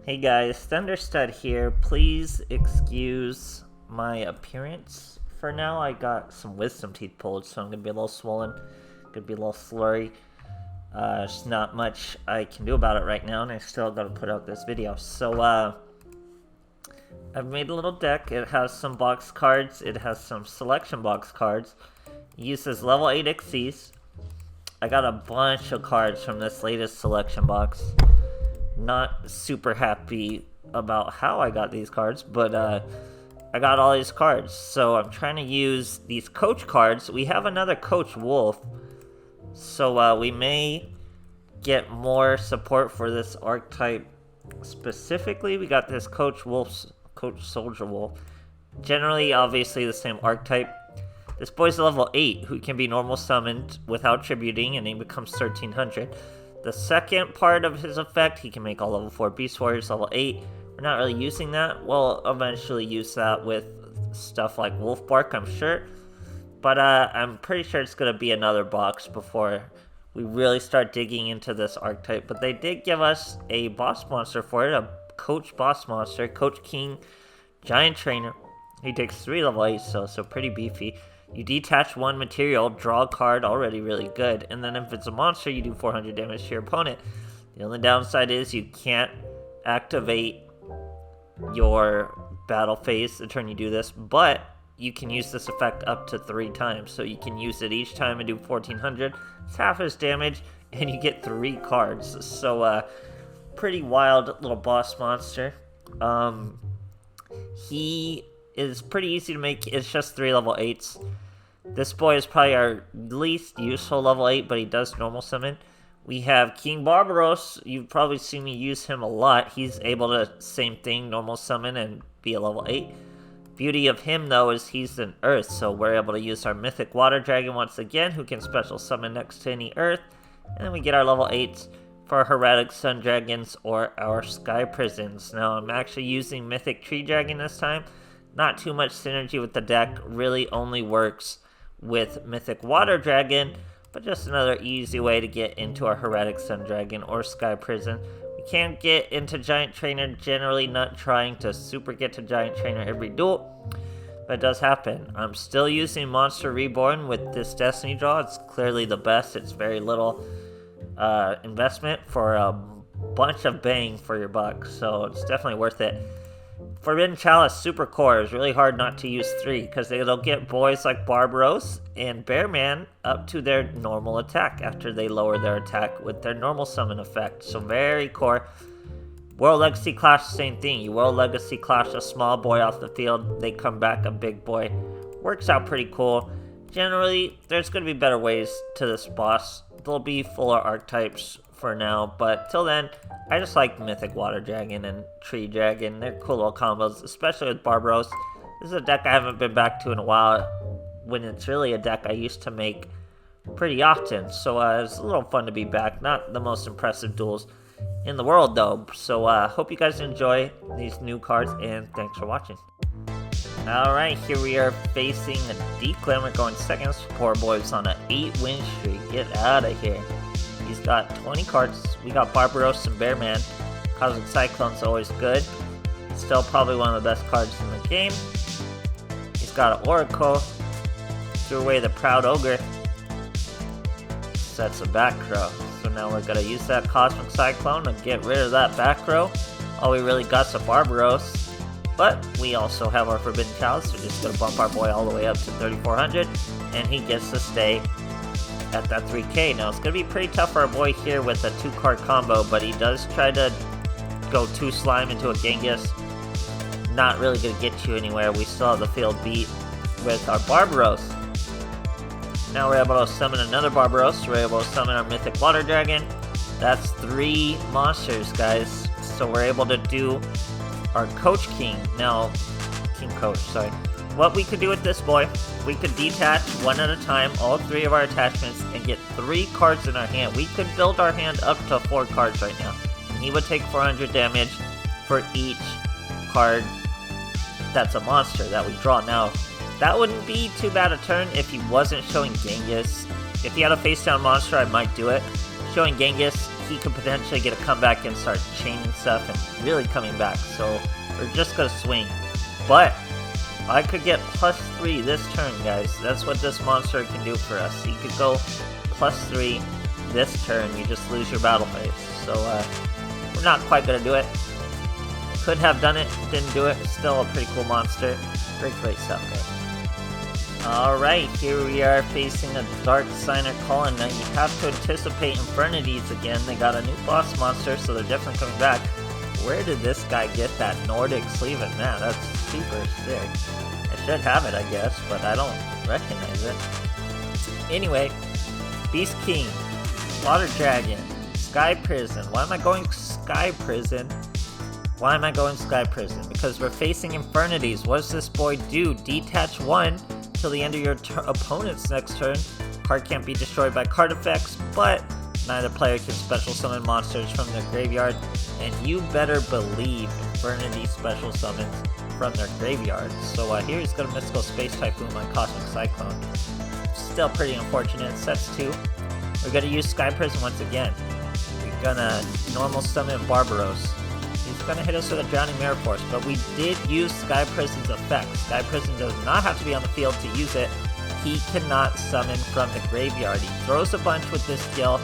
Hey guys, Thunderstud here. Please excuse my appearance for now. I got some wisdom teeth pulled, so I'm gonna be a little swollen, gonna be a little slurry. There's not much I can do about it right now, and I still gotta put out this video. So, I've made a little deck. It has some box cards, it has some selection box cards. It uses level 8 Xyzs. I got a bunch of cards from this latest selection box. Not super happy about how I got these cards, but I got all these cards. So I'm trying to use these coach cards. We have another Coach Wolf, so we may get more support for this archetype specifically. We got this Coach Soldier Wolf. Generally, obviously the same archetype. This boy's a level 8 who can be normal summoned without tributing, and he becomes 1300. The second part of his effect, he can make all level 4 Beast Warriors level 8. We're not really using that. We'll eventually use that with stuff like Wolf Bark, I'm sure. But I'm pretty sure it's going to be another box before we really start digging into this archetype. But they did give us a boss monster for it, a Coach Boss Monster, Coach King, Giant Trainer. He takes 3 level 8, so pretty beefy. You detach one material, draw a card, already really good. And then if it's a monster, you do 400 damage to your opponent. The only downside is you can't activate your battle phase the turn you do this, but you can use this effect up to 3 times. So you can use it each time and do 1400. It's half his damage, and you get 3 cards. So, pretty wild little boss monster. He is pretty easy to make. It's just 3 level 8s. This boy is probably our least useful level 8, but he does normal summon. We have King Barbaros. You've probably seen me use him a lot. He's able to, same thing, normal summon and be a level 8. Beauty of him, though, is he's an Earth, so we're able to use our Mythic Water Dragon once again, who can special summon next to any Earth. And then we get our level 8s for our Heretic Sun Dragons or our Sky Prisons. Now, I'm actually using Mythic Tree Dragon this time. Not too much synergy with the deck, really only works with Mythic Water Dragon, but just another easy way to get into our Heretic Sun Dragon or Sky Prison. We can't get into Giant Trainer, generally not trying to super get to Giant Trainer every duel, but it does happen. I'm still using Monster Reborn with this Destiny draw. It's clearly the best. It's very little investment for a bunch of bang for your buck, so it's definitely worth it. Forbidden Chalice Super Core is really hard not to use 3, because it'll get boys like Barbaros and Bearman up to their normal attack after they lower their attack with their normal summon effect. So very core. World Legacy Clash, same thing. You World Legacy Clash a small boy off the field, they come back a big boy. Works out pretty cool. Generally, there's going to be better ways to this boss. They'll be fuller archetypes for now, but till then, I just like Mythic Water Dragon and Tree Dragon. They're cool little combos, especially with Barbaros. This is a deck I haven't been back to in a while, when it's really a deck I used to make pretty often. So it's a little fun to be back. Not the most impressive duels in the world, though. So hope you guys enjoy these new cards, and thanks for watching. Alright, here we are facing a Declan. We're going second. Poor boys on an 8-win streak. Get out of here. He's got 20 cards. We got Barbaros and Bearman. Cosmic Cyclone's always good. Still probably one of the best cards in the game. He's got an Oracle. Threw away the Proud Ogre. Sets a back row. So now we're going to use that Cosmic Cyclone to get rid of that back row. All we really got's a Barbaros. But we also have our Forbidden Chalice. We're just going to bump our boy all the way up to 3400. And he gets to stay at that 3k. Now it's going to be pretty tough for our boy here with a 2-card combo, but he does try to go 2 slime into a Genghis. Not really going to get you anywhere. We still have the field beat with our Barbaros. Now we're able to summon another Barbaros. We're able to summon our Mythic Water Dragon. That's 3 monsters, guys. So we're able to do our Coach King. Now, King Coach, sorry. What we could do with this boy, we could detach one at a time, all 3 of our attachments, and get 3 cards in our hand. We could build our hand up to 4 cards right now. And he would take 400 damage for each card that's a monster that we draw. Now, that wouldn't be too bad a turn if he wasn't showing Genghis. If he had a face down monster, I might do it. showing Genghis, he could potentially get a comeback and start chaining stuff and really coming back. So we're just gonna swing. But I could get +3 this turn, guys. That's what this monster can do for us. He could go +3 this turn. You just lose your battle phase. So we're not quite gonna do it. Could have done it, didn't do it. Still a pretty cool monster. Great stuff, guys. Alright, here we are facing a Dark Signer Colin. Now you have to anticipate Infernities again. They got a new boss monster, so they're definitely coming back. Where did this guy get that Nordic sleeve? And man, that's super sick. I should have it, I guess, but I don't recognize it. Anyway, Beast King, Water Dragon, Sky Prison. Why am I going Sky Prison? Why am I going Sky Prison? Because we're facing Infernities. What does this boy do? Detach 1 till the end of your opponent's next turn. Card can't be destroyed by card effects, but neither player can special summon monsters from their graveyard. And you better believe Infernity special summons from their graveyard. So here he's gonna Mystical Space Typhoon my Cosmic Cyclone. Still pretty unfortunate. Sets 2. We're gonna use Sky Prison once again. We're gonna normal summon Barbaros. He's gonna hit us with a Drowning Mirror Force, but we did use Sky Prison's effect. Sky Prison does not have to be on the field to use it. He cannot summon from the graveyard. He throws a bunch with this skill,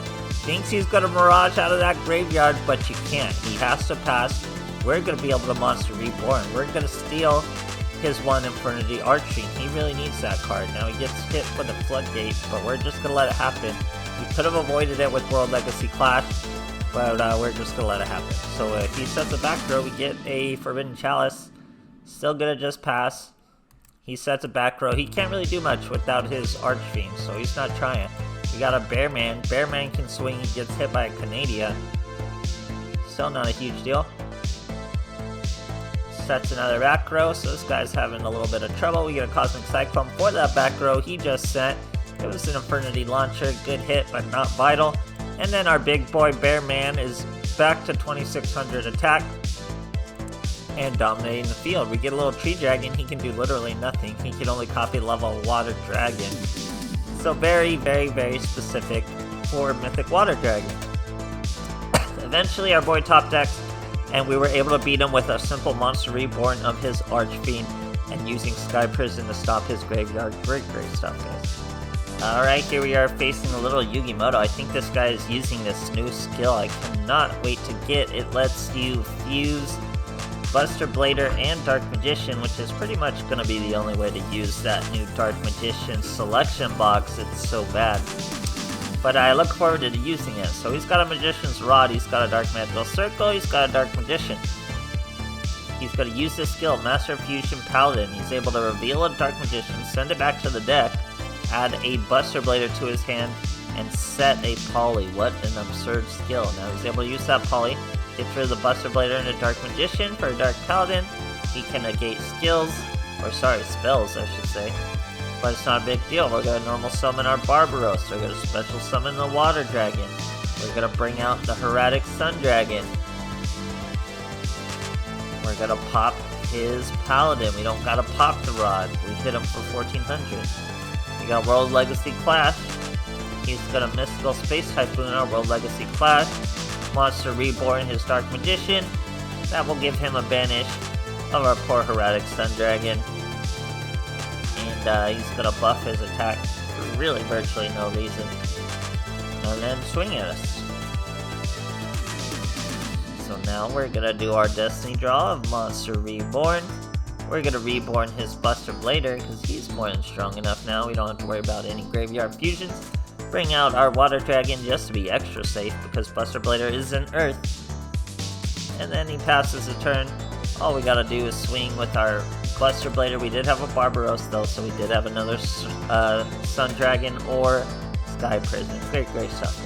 thinks he's gonna Mirage out of that graveyard, but you can't. He has to pass. We're gonna be able to Monster Reborn. We're gonna steal his one Infernity Archfiend. He really needs that card. Now he gets hit with a Floodgate, but we're just gonna let it happen. We could have avoided it with World Legacy Clash, but we're just gonna let it happen. So if he sets a back row, we get a Forbidden Chalice. Still gonna just pass. He sets a back row. He can't really do much without his Archfiend, so he's not trying. We got a Bearman. Bearman can swing. He gets hit by a Canadia. Still not a huge deal. Sets another back row, so this guy's having a little bit of trouble. We get a Cosmic Cyclone for that back row he just sent. It was an Infernity Launcher. Good hit, but not vital. And then our big boy Bearman is back to 2600 attack and dominating the field. We get a little Tree Dragon. He can do literally nothing. He can only copy level Water Dragon. So very specific for Mythic Water Dragon. Eventually our boy top decks, and we were able to beat him with a simple Monster Reborn of his Archfiend and using Sky Prison to stop his graveyard. Great stuff, guys. Alright, here we are facing a little Yugimoto. I think this guy is using this new skill I cannot wait to get. It lets you fuse Buster Blader and Dark Magician, which is pretty much going to be the only way to use that new Dark Magician selection box. It's so bad. But I look forward to using it. So he's got a Magician's Rod, he's got a Dark Magical Circle, he's got a Dark Magician. He's going to use this skill, Master Fusion Paladin. He's able to reveal a Dark Magician, send it back to the deck, add a Buster Blader to his hand, and set a Poly. What an absurd skill. Now he's able to use that Poly, get rid of the Buster Blader and a Dark Magician for a Dark Paladin. He can negate spells, I should say. But it's not a big deal. We're going to normal summon our Barbaros. We're going to special summon the Water Dragon. We're going to bring out the Heretic Sun Dragon. We're going to pop his Paladin. We don't got to pop the Rod. We hit him for 1400. We got World Legacy Clash. He's going to Mystical Space Typhoon our World Legacy Clash. Monster Reborn his Dark Magician. That will give him a banish of our poor Heretic Sun Dragon. And he's going to buff his attack for really virtually no reason. And then swing at us. So now we're going to do our Destiny draw of Monster Reborn. We're going to Reborn his Buster Blader because he's more than strong enough now. We don't have to worry about any graveyard fusions. Bring out our Water Dragon just to be extra safe because Buster Blader is an Earth. And then he passes the turn. All we gotta do is swing with our Buster Blader. We did have a Barbaros though, so we did have another Sun Dragon or Sky Prison. Great stuff.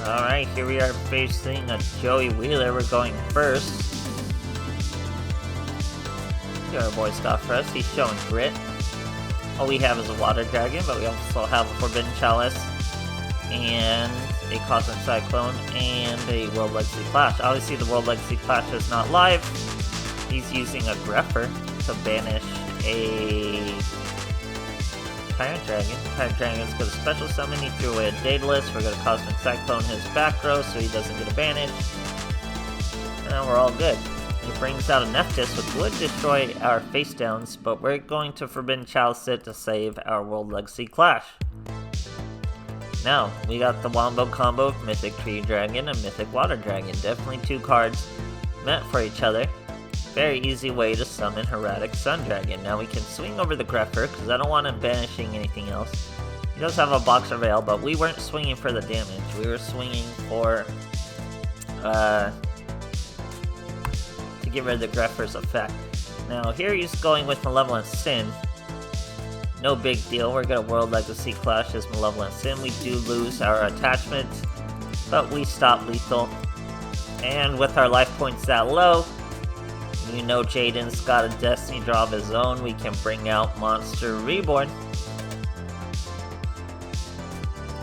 Alright, here we are facing a Joey Wheeler. We're going first. Here our boy Scott for us. He's showing grit. All we have is a Water Dragon, but we also have a Forbidden Chalice and a Cosmic Cyclone and a World Legacy Clash. Obviously the World Legacy Clash is not live. He's using a Greffer to banish a Pirate Dragon. Pirate Dragon's gonna special summon, he threw away a Daedalus, we're gonna Cosmic Cyclone his back row so he doesn't get a banish. And we're all good. He brings out a Nephthys, which would destroy our face downs, but we're going to Forbidden Chalice it to save our World Legacy Clash. Now, we got the Wombo combo of Mythic Tree Dragon and Mythic Water Dragon. Definitely two cards meant for each other. Very easy way to summon Heraldic Sun Dragon. Now we can swing over the Grepher, because I don't want him banishing anything else. He does have a Boxer Veil, but we weren't swinging for the damage. We were swinging for, to get rid of the Grepher's effect. Now here he's going with Malevolent Sin. No big deal, we're gonna World Legacy Clash as Malevolent Sin. We do lose our attachment, but we stop lethal. And with our life points that low, you know Jaden's got a Destiny draw of his own, we can bring out Monster Reborn.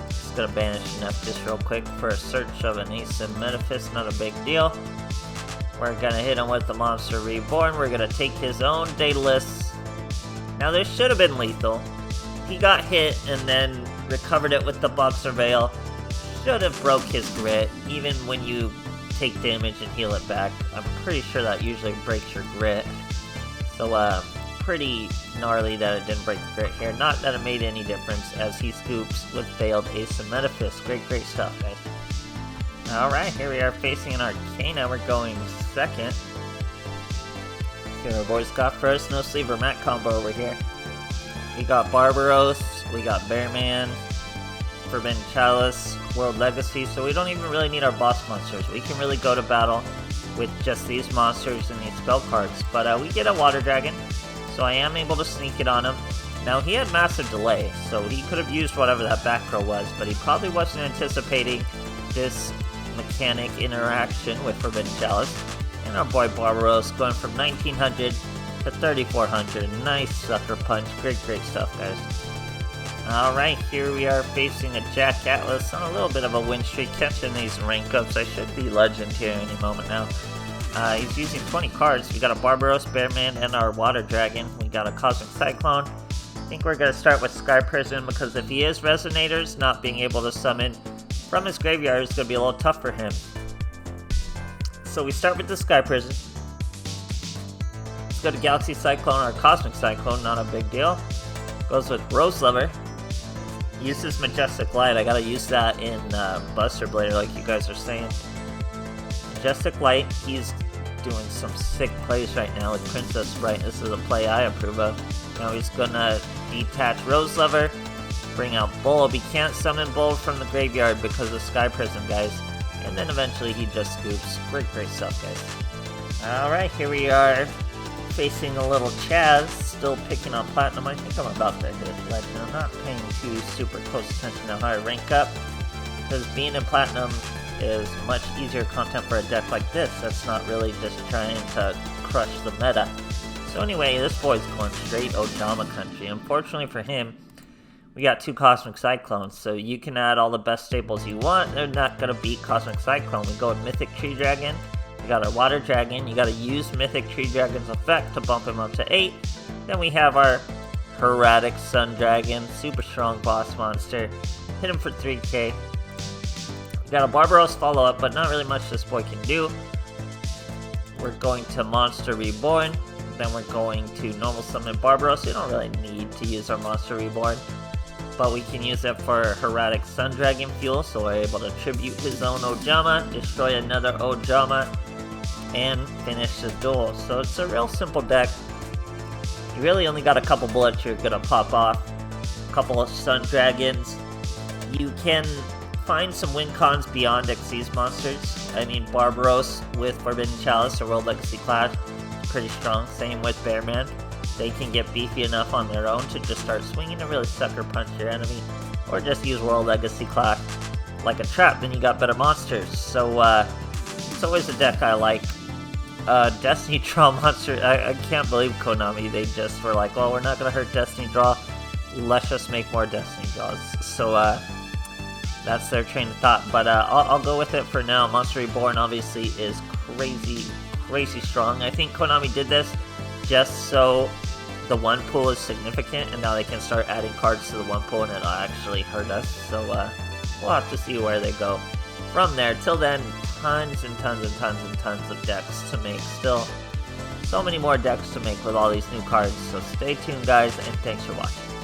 Just gonna banish Nephthys real quick for a search of an Ace and Metaphys, not a big deal. We're gonna hit him with the Monster Reborn, we're gonna take his own Daedalus. Now this should have been lethal. He got hit and then recovered it with the Boxer Veil. Should have broke his grit, even when you take damage and heal it back. I'm pretty sure that usually breaks your grit. So pretty gnarly that it didn't break the grit here. Not that it made any difference as he scoops with failed Ace and Metaphys. Great stuff, guys. Alright, here we are facing an Arcana. We're going second. Here our boys got first, no sleever mat combo over here. We got Barbaros, we got Bearman, Forbidden Chalice, World Legacy, so we don't even really need our boss monsters. We can really go to battle with just these monsters and these spell cards. But we get a Water Dragon, so I am able to sneak it on him. Now he had massive delay, so he could have used whatever that back row was, but he probably wasn't anticipating this mechanic interaction with Forbidden Chalice. And our boy Barbaros going from 1900 to 3400. Nice sucker punch. Great stuff, guys. Alright, here we are facing a Jack Atlas on a little bit of a win streak, catching these rank ups. I should be legend here any moment now. He's using 20 cards. We got a Barbaros, Bearman, and our Water Dragon. We got a Cosmic Cyclone. I think we're going to start with Sky Prison because if he is Resonators, not being able to summon from his graveyard is going to be a little tough for him. So we start with the Sky Prison. Let's go to Galaxy Cyclone or Cosmic Cyclone, not a big deal. Goes with Rose Lover. Uses Majestic Light. I gotta use that in Buster Blader like you guys are saying. Majestic Light, he's doing some sick plays right now with Princess Sprite. This is a play I approve of. Now he's gonna detach Rose Lover, bring out Bulb. He can't summon Bulb from the graveyard because of Sky Prison, guys. And then eventually he just scoops. Great stuff, guys. Alright, here we are facing a little Chaz, still picking on Platinum. I think I'm about to hit Legend. I'm not paying too super close attention to how I rank up, because being in Platinum is much easier content for a deck like this that's not really just trying to crush the meta. So anyway, this boy's going straight Ojama country. Unfortunately for him, we got two Cosmic Cyclones, so you can add all the best staples you want. They're not going to beat Cosmic Cyclone. We go with Mythic Tree Dragon. We got our Water Dragon. You got to use Mythic Tree Dragon's effect to bump him up to 8. Then we have our Heraldic Sun Dragon. Super strong boss monster. Hit him for 3k. We got a Barbaros follow-up, but not really much this boy can do. We're going to Monster Reborn. Then we're going to Normal Summon Barbaros. We don't really need to use our Monster Reborn, but we can use it for Heraldic Sun Dragon fuel, so we're able to tribute his own Ojama, destroy another Ojama, and finish the duel. So it's a real simple deck. You really only got a couple bullets you're gonna pop off, a couple of Sun Dragons. You can find some win cons beyond Xyzs monsters. I mean, Barbaros with Forbidden Chalice or World Legacy Clash is pretty strong. Same with Bearman. They can get beefy enough on their own to just start swinging to really sucker punch your enemy, or just use World Legacy Clash like a trap, then you got better monsters. So it's always a deck I like. Destiny Draw monster, I can't believe Konami, they just were like, well, we're not going to hurt Destiny Draw, let's just make more Destiny Draws. So that's their train of thought, but I'll go with it for now. Monster Reborn obviously is crazy strong. I think Konami did this just so the one pool is significant, and now they can start adding cards to the one pool, and it'll actually hurt us. So we'll have to see where they go from there. Till then, tons and tons and tons and tons of decks to make. Still, so many more decks to make with all these new cards. So stay tuned, guys, and thanks for watching.